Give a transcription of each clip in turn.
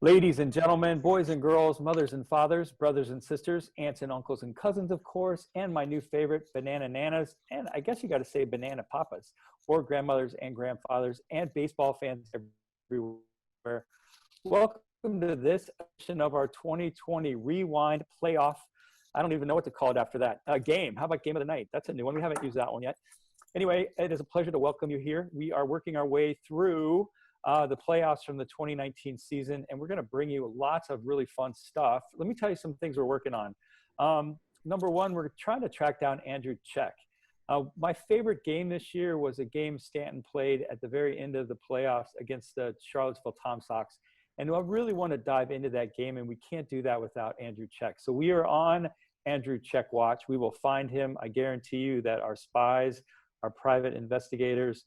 Ladies and gentlemen, boys and girls, mothers and fathers, brothers and sisters, aunts and uncles and cousins, of course, and my new favorite, banana nanas, and I guess you got to say banana papas, or grandmothers and grandfathers, and baseball fans everywhere. Welcome to this edition of our 2020 Rewind Playoff. I don't even know what to call it after that. Game. How about Game of the Night? That's a new one. We haven't used that one yet. Anyway, it is a pleasure to welcome you here. We are working our way through the playoffs from the 2019 season, and we're going to bring you lots of really fun stuff. Let me tell you some things we're working on. Number one, we're trying to track down Andrew Check. My favorite game this year was a game Stanton played at the very end of the playoffs against the Charlottesville Tom Sox. And I really want to dive into that game, and we can't do that without Andrew Check. So we are on Andrew Check watch. We will find him. I guarantee you that our spies, our private investigators,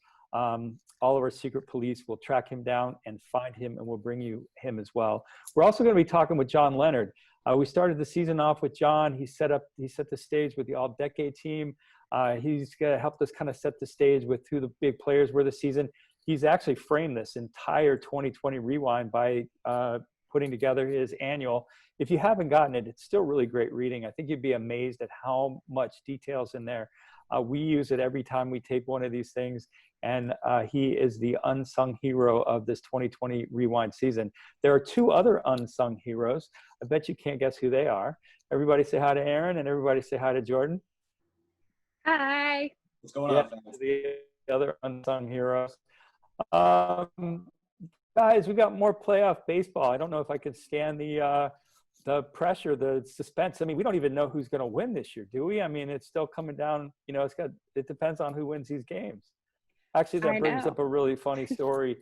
all of our secret police will track him down and find him, and we'll bring you him as well. We're also going to be talking with John Leonard. We started the season off with John. He set the stage with the all-decade team. He's going to help us kind of set the stage with who the big players were this season. He's actually framed this entire 2020 Rewind by putting together his annual. If you haven't gotten it, it's still really great reading. I think you'd be amazed at how much details in there. We use it every time we tape one of these things, and he is the unsung hero of this 2020 Rewind season. There are two other unsung heroes. I bet you can't guess who they are. Everybody say hi to Aaron, and everybody say hi to Jordan. Hi. What's going on, fans? The other unsung heroes. Guys, we got more playoff baseball. I don't know if I can stand the pressure, the suspense. I mean, we don't even know who's going to win this year, do we? I mean, it's still coming down. You know, it depends on who wins these games. Actually, that brings up a really funny story.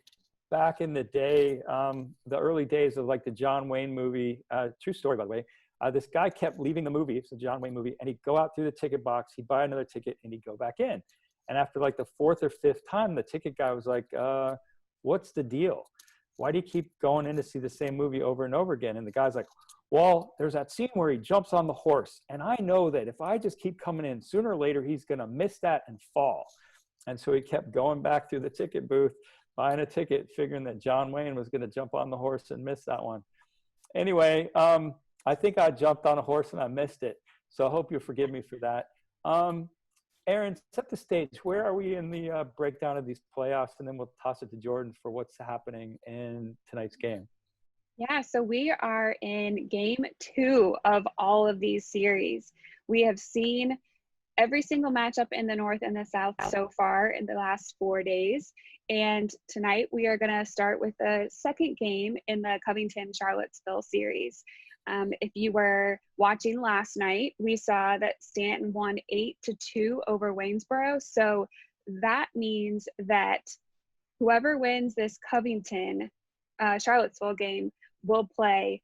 Back in the day, the early days of like the John Wayne movie, true story, by the way, this guy kept leaving the movie. It's a John Wayne movie. And he'd go out through the ticket box, he'd buy another ticket, and he'd go back in. And after like the fourth or fifth time, the ticket guy was like, what's the deal? Why do you keep going in to see the same movie over and over again? And the guy's like, well, there's that scene where he jumps on the horse. And I know that if I just keep coming in, sooner or later, he's going to miss that and fall. And so he kept going back through the ticket booth, buying a ticket, figuring that John Wayne was going to jump on the horse and miss that one. Anyway, I think I jumped on a horse and I missed it. So I hope you'll forgive me for that. Aaron, set the stage. Where are we in the breakdown of these playoffs? And then we'll toss it to Jordan for what's happening in tonight's game. Yeah, so we are in game 2 of all of these series. We have seen every single matchup in the North and the South so far in the last 4 days. And tonight we are going to start with the second game in the Covington-Charlottesville series. If you were watching last night, we saw that Stanton won 8-2 over Waynesboro. So that means that whoever wins this Covington Charlottesville game will play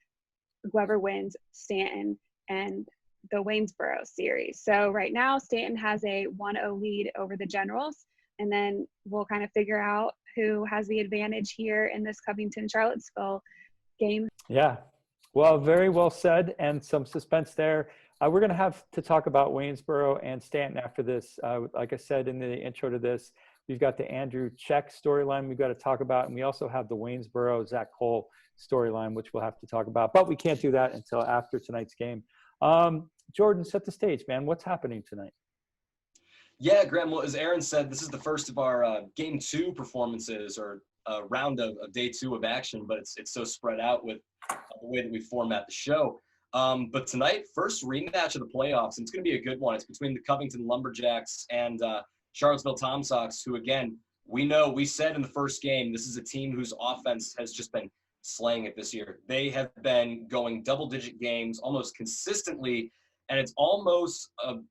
whoever wins Stanton and the Waynesboro series. So right now, Stanton has a 1-0 lead over the Generals, and then we'll kind of figure out who has the advantage here in this Covington-Charlottesville game. Yeah. Well, very well said, and some suspense there. We're going to have to talk about Waynesboro and Stanton after this. Like I said in the intro to this, we've got the Andrew Check storyline we've got to talk about, and we also have the Waynesboro Zach Cole storyline, which we'll have to talk about. But we can't do that until after tonight's game. Jordan, set the stage, man. What's happening tonight? Yeah, Graham, well, as Aaron said, this is the first of our Game 2 performances, or round of Day 2 of action, but it's so spread out with the way that we format the show. But tonight, first rematch of the playoffs, and it's going to be a good one. It's between the Covington Lumberjacks and Charlottesville Tom Sox, who, again, we said in the first game, this is a team whose offense has just been slaying it this year. They have been going double-digit games almost consistently, and it's almost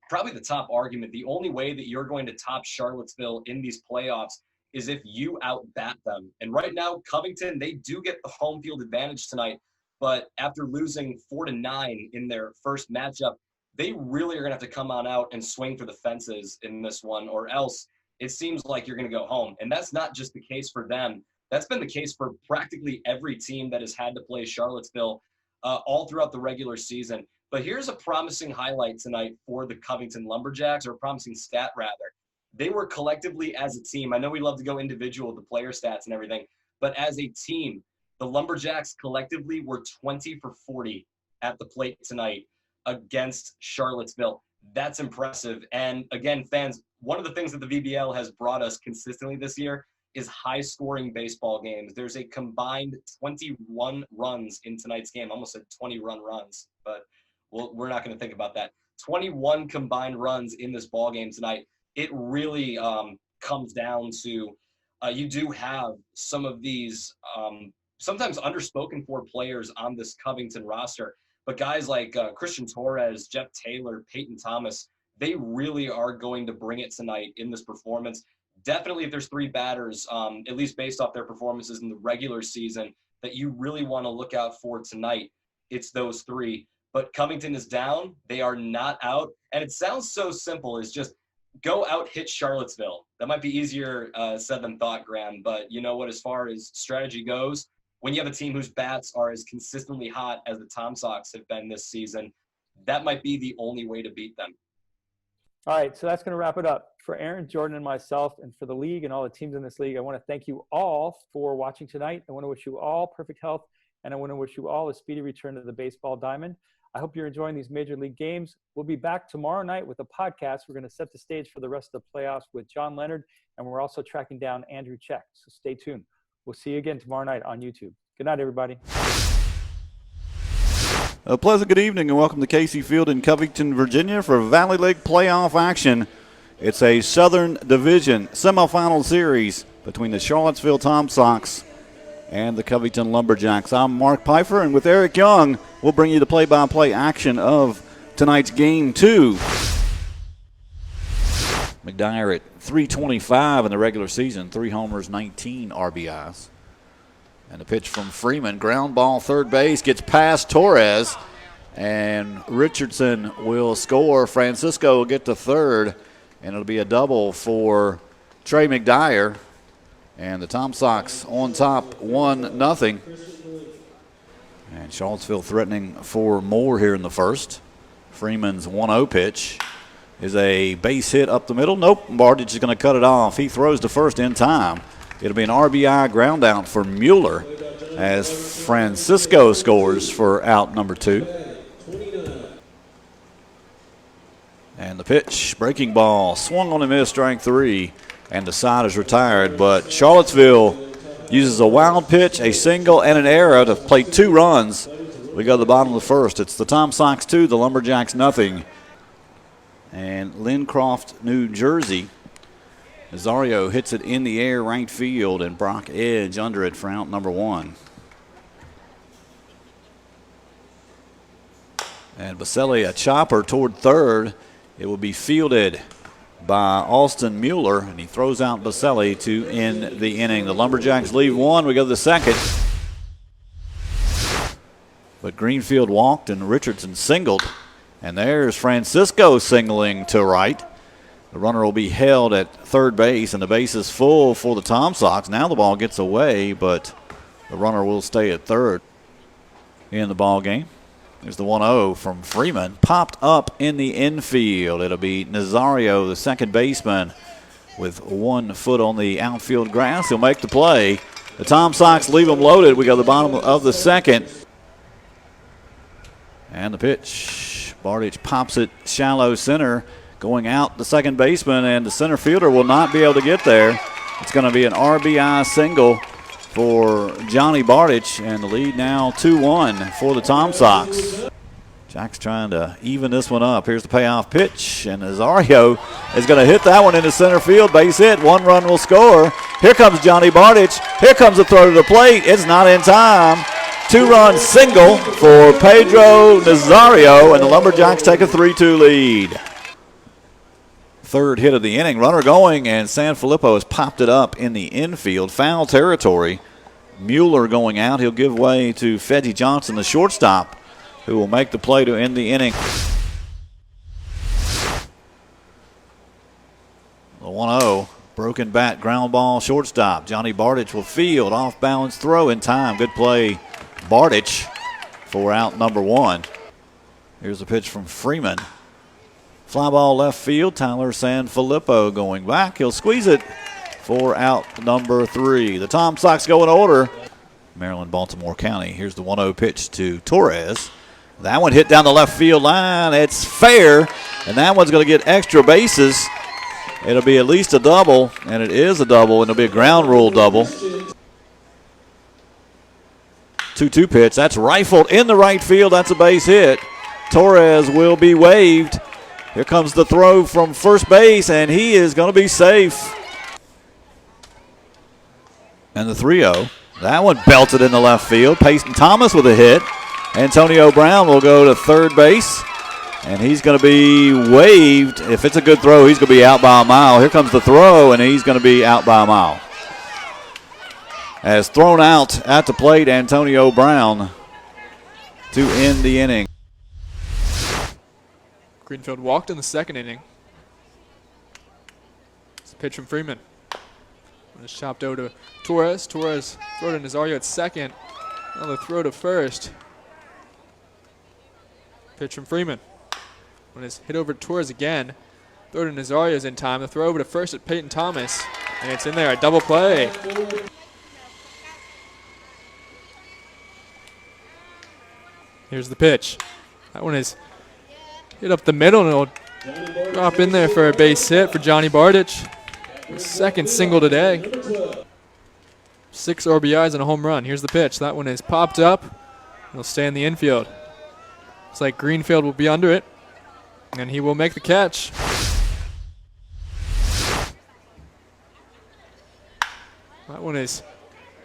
probably the top argument. The only way that you're going to top Charlottesville in these playoffs is if you out-bat them. And right now, Covington, they do get the home field advantage tonight, but after losing 4-9 in their first matchup, they really are going to have to come on out and swing for the fences in this one, or else it seems like you're going to go home. And that's not just the case for them. That's been the case for practically every team that has had to play Charlottesville all throughout the regular season. But here's a promising highlight tonight for the Covington Lumberjacks, or a promising stat, rather. They were collectively as a team. I know we love to go individual with the player stats and everything, but as a team, The Lumberjacks collectively were 20 for 40 at the plate tonight against Charlottesville. That's impressive. And again, fans, one of the things that the VBL has brought us consistently this year is high-scoring baseball games. There's a combined 21 runs in tonight's game. I almost said 20 runs, but we're not going to think about that. 21 combined runs in this ball game tonight. It really comes down to you do have some of these sometimes underspoken for players on this Covington roster, but guys like Christian Torres, Jeff Taylor, Peyton Thomas, they really are going to bring it tonight in this performance. Definitely if there's three batters, at least based off their performances in the regular season, that you really want to look out for tonight, it's those three. But Covington is down. They are not out. And it sounds so simple. It's just go out, hit Charlottesville. That might be easier said than thought, Graham. But you know what, as far as strategy goes, when you have a team whose bats are as consistently hot as the Tom Sox have been this season, that might be the only way to beat them. All right, so that's going to wrap it up. For Aaron, Jordan, and myself, and for the league and all the teams in this league, I want to thank you all for watching tonight. I want to wish you all perfect health, and I want to wish you all a speedy return to the baseball diamond. I hope you're enjoying these Major League games. We'll be back tomorrow night with a podcast. We're going to set the stage for the rest of the playoffs with John Leonard, and we're also tracking down Andrew Check, so stay tuned. We'll see you again tomorrow night on YouTube. Good night, everybody. A pleasant good evening and welcome to Casey Field in Covington, Virginia for Valley League playoff action. It's a Southern Division semifinal series between the Charlottesville Tom Sox and the Covington Lumberjacks. I'm Mark Pfeiffer, and with Eric Young, we'll bring you the play-by-play action of tonight's Game 2. McDyer at .325 in the regular season, 3 homers, 19 RBIs. And the pitch from Freeman, ground ball, third base, gets past Torres, and Richardson will score. Francisco will get to third, and it'll be a double for Trey McDyer. And the Tom Sox on top 1-0. And Charlottesville threatening for more here in the first. Freeman's 1-0 pitch is a base hit up the middle. Nope, Bardich is going to cut it off. He throws to first in time. It'll be an RBI ground out for Mueller as Francisco scores for out number 2. And the pitch, breaking ball, swung on and missed, strike 3, and the side is retired. But Charlottesville uses a wild pitch, a single, and an error to play 2 runs. We go to the bottom of the first. It's the Tom Sox 2, the Lumberjacks nothing. And Lincroft, New Jersey. Nazario hits it in the air, right field, and Brock Edge under it for out number 1. And Baselli, a chopper toward third. It will be fielded by Austin Mueller, and he throws out Baselli to end the inning. The Lumberjacks leave 1. We go to the second. But Greenfield walked and Richardson singled. And there's Francisco singling to right. The runner will be held at third base, and the base is full for the Tom Sox. Now the ball gets away, but the runner will stay at third in the ball game. There's the 1-0 from Freeman, popped up in the infield. It'll be Nazario, the second baseman, with 1 foot on the outfield grass. He'll make the play. The Tom Sox leave him loaded. We go to the bottom of the second. And the pitch. Bardich pops it shallow center. Going out the second baseman, and the center fielder will not be able to get there. It's going to be an RBI single for Johnny Bardich, and the lead now 2-1 for the Tom Sox. Jack's trying to even this one up. Here's the payoff pitch, and Nazario is going to hit that one into center field. Base hit, 1 run will score. Here comes Johnny Bardich. Here comes the throw to the plate. It's not in time. 2-run single for Pedro Nazario, and the Lumberjacks take a 3-2 lead. Third hit of the inning, runner going, and Sanfilippo has popped it up in the infield. Foul territory. Mueller going out. He'll give way to Fedgy Johnson, the shortstop, who will make the play to end the inning. The 1-0, broken bat, ground ball, shortstop. Johnny Bardich will field, off balance throw in time. Good play, Bardich, for out number 1. Here's a pitch from Freeman. Fly ball left field, Tyler Sanfilippo going back. He'll squeeze it for out number 3. The Tom Sox go in order. Maryland, Baltimore County. Here's the 1-0 pitch to Torres. That one hit down the left field line. It's fair, and that one's going to get extra bases. It'll be at least a double, and it is a double, and it'll be a ground rule double. 2-2 pitch. That's rifled in the right field. That's a base hit. Torres will be waved. Here comes the throw from first base, and he is going to be safe. And the 3-0. That one belted in the left field. Peyton Thomas with a hit. Antonio Brown will go to third base, and he's going to be waved. If it's a good throw, he's going to be out by a mile. Here comes the throw, and he's going to be out by a mile. As thrown out at the plate, Antonio Brown to end the inning. Greenfield walked in the second inning. It's a pitch from Freeman. It's chopped over to Torres. Torres throw to Nazario at second. Another throw to first. Pitch from Freeman. When it's hit over to Torres again. Throw to Nazario's in time. The throw over to first at Peyton Thomas. And it's in there, a double play. Here's the pitch. That one is hit up the middle, and it'll drop in there for a base hit for Johnny Bardich. His second single today. 6 RBIs and a home run. Here's the pitch. That one is popped up. It'll stay in the infield. Looks like Greenfield will be under it, and he will make the catch. That one is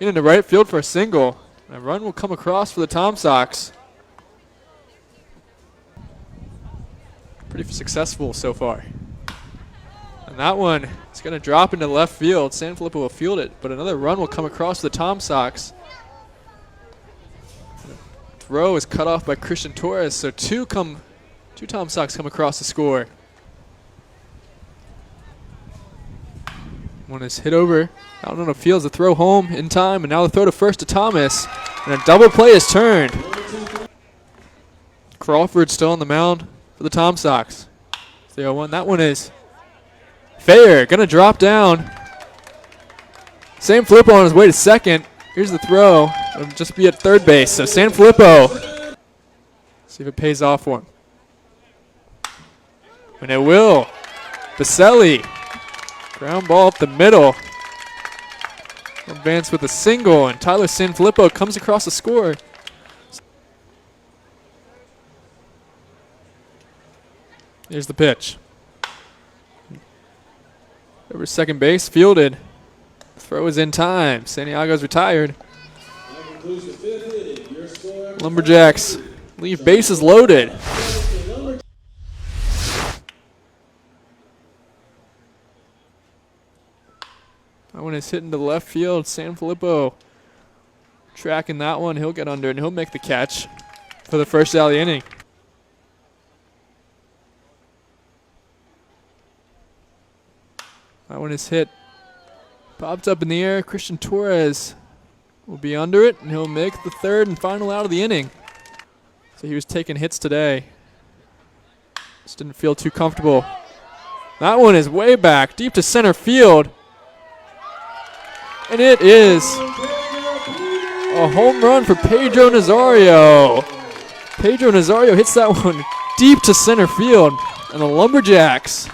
into right field for a single. A run will come across for the Tom Sox. Pretty successful so far. And that one is going to drop into left field. Sanfilippo will field it, but another run will come across the Tom Sox. The throw is cut off by Christian Torres, so two Tom Sox come across the score. One is hit over out on the field. The throw home in time, and now the throw to first to Thomas. And a double play is turned. Crawford still on the mound for the Tom Sox. 0-1. That one is fair. Going to drop down. Sanfilippo on his way to second. Here's the throw. It'll just be at third base. So Sanfilippo. See if it pays off for him. And it will. Baselli. Ground ball up the middle. Advance with a single, and Tyler Sanfilippo comes across the score. Here's the pitch. Over second base, fielded. Throw is in time. Santiago's retired. Lumberjacks leave bases loaded. That one is hitting to left field. Sanfilippo tracking that one. He'll get under and he'll make the catch for the first out of the inning. That one is hit. Popped up in the air. Christian Torres will be under it, and he'll make the third and final out of the inning. So he was taking hits today. Just didn't feel too comfortable. That one is way back, deep to center field. And it is a home run for Pedro Nazario. Pedro Nazario hits that one deep to center field, and the Lumberjacks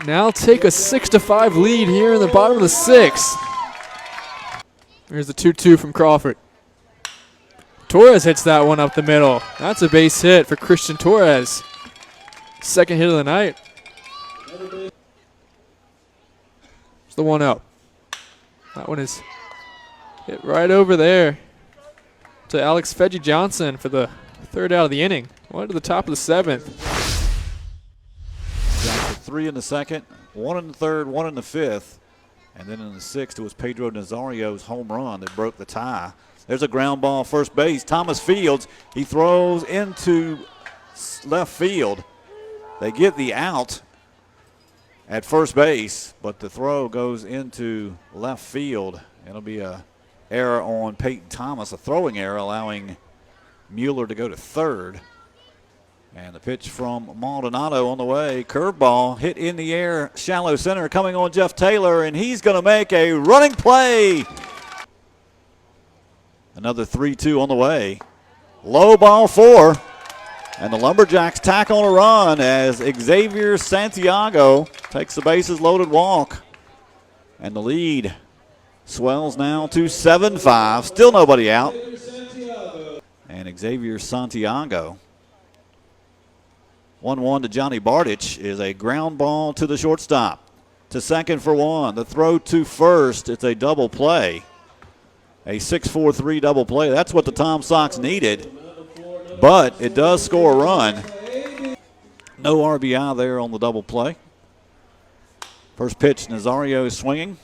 now take a 6-5 lead here in the bottom of the sixth. Here's the 2-2 from Crawford. Torres hits that one up the middle. That's a base hit for Christian Torres. Second hit of the night. It's the 1-0. That one is hit right over there to Alex Fedgy Johnson for the third out of the inning. One to the top of the seventh. Johnson 3 in the second, 1 in the third, 1 in the fifth, and then in the sixth it was Pedro Nazario's home run that broke the tie. There's a ground ball first base. Thomas fields. He throws into left field. They get the out at first base, but the throw goes into left field. It'll be a error on Peyton Thomas, a throwing error, allowing Mueller to go to third. And the pitch from Maldonado on the way. Curveball hit in the air, shallow center, coming on Jeff Taylor, and he's going to make a running play. Another 3-2 on the way. Low ball 4. And the Lumberjacks tack on a run as Xavier Santiago takes the bases loaded walk. And the lead swells now to 7-5. Still nobody out. And Xavier Santiago. 1-1 to Johnny Bardich is a ground ball to the shortstop. To second for 1. The throw to first. It's a double play. A 6-4-3 double play. That's what the Tom Sox needed. But it does score a run. No RBI there on the double play. First pitch, Nazario swinging.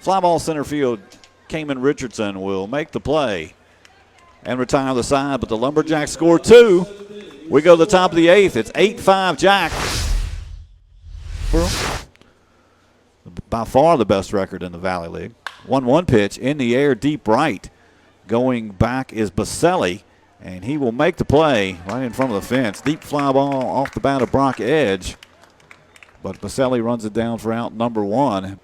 Fly ball center field. Cayman Richardson will make the play and retire the side, but the Lumberjacks score 2. We go to the top of the 8th. It's 8-5 Jack. By far the best record in the Valley League. 1-1 pitch in the air, deep right. Going back is Baselli, and he will make the play right in front of the fence. Deep fly ball off the bat of Brock Edge, but Baselli runs it down for out number 1.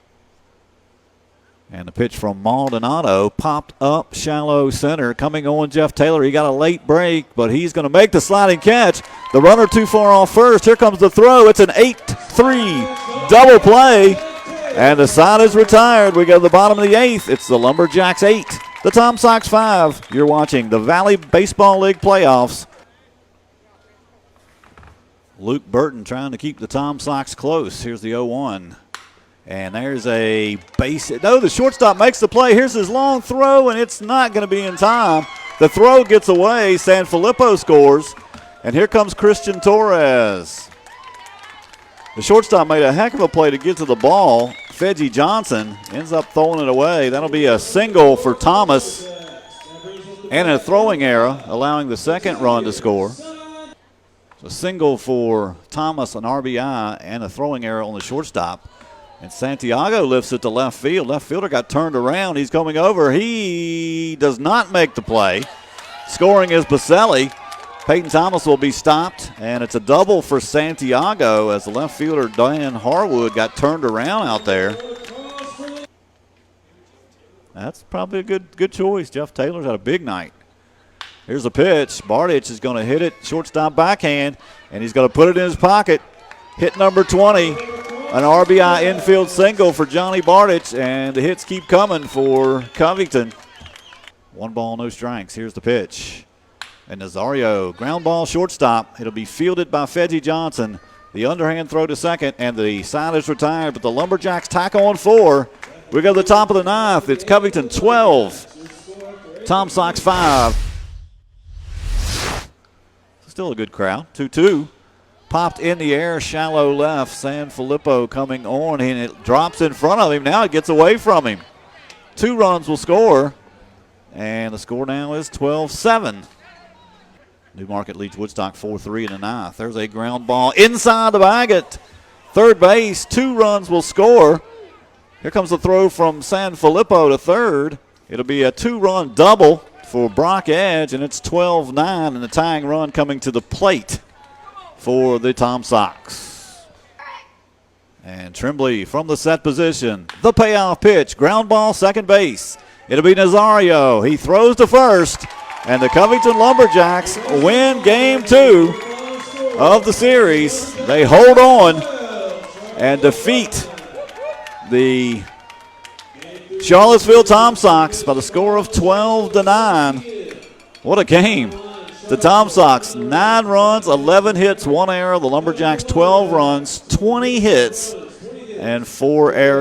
And the pitch from Maldonado popped up shallow center. Coming on Jeff Taylor. He got a late break, but he's going to make the sliding catch. The runner too far off first. Here comes the throw. It's an 8-3 double play. And the side is retired. We go to the bottom of the 8th. It's the Lumberjacks 8, the Tom Sox 5. You're watching the Valley Baseball League playoffs. Luke Burton trying to keep the Tom Sox close. Here's the 0-1. And there's a base. No, the shortstop makes the play. Here's his long throw, and it's not going to be in time. The throw gets away. Sanfilippo scores. And here comes Christian Torres. The shortstop made a heck of a play to get to the ball. Fedgy Johnson ends up throwing it away. That'll be a single for Thomas and a throwing error, allowing the second run to score. So a single for Thomas, an RBI, and a throwing error on the shortstop. And Santiago lifts it to left field. Left fielder got turned around. He's coming over. He does not make the play. Scoring is Baselli. Peyton Thomas will be stopped, and it's a double for Santiago as the left fielder, Dan Harwood, got turned around out there. That's probably a good choice. Jeff Taylor's had a big night. Here's the pitch. Bardich is going to hit it, shortstop backhand, and he's going to put it in his pocket. Hit number 20. An RBI infield single for Johnny Bardich, and the hits keep coming for Covington. 1 ball, no strikes. Here's the pitch. And Nazario, ground ball shortstop. It'll be fielded by Fedgy Johnson. The underhand throw to second, and the side is retired, but the Lumberjacks tack on 4. We go to the top of the 9th. It's Covington 12, Tom Sox 5. Still a good crowd. 2-2. Popped in the air, shallow left. Sanfilippo coming on, and it drops in front of him. Now it gets away from him. 2 runs will score, and the score now is 12-7. Newmarket leads Woodstock 4-3 in the 9th. There's a ground ball inside the bag at third base. 2 runs will score. Here comes the throw from Sanfilippo to third. It'll be a 2-run double for Brock Edge, and it's 12-9, and the tying run coming to the plate for the Tom Sox. And Tremblay from the set position. The payoff pitch. Ground ball, second base. It'll be Nazario. He throws to first. And the Covington Lumberjacks win game 2 of the series. They hold on and defeat the Charlottesville Tom Sox by the score of 12-9. What a game. The Tom Sox, 9 runs, 11 hits, 1 error. The Lumberjacks, 12 runs, 20 hits, and 4 errors.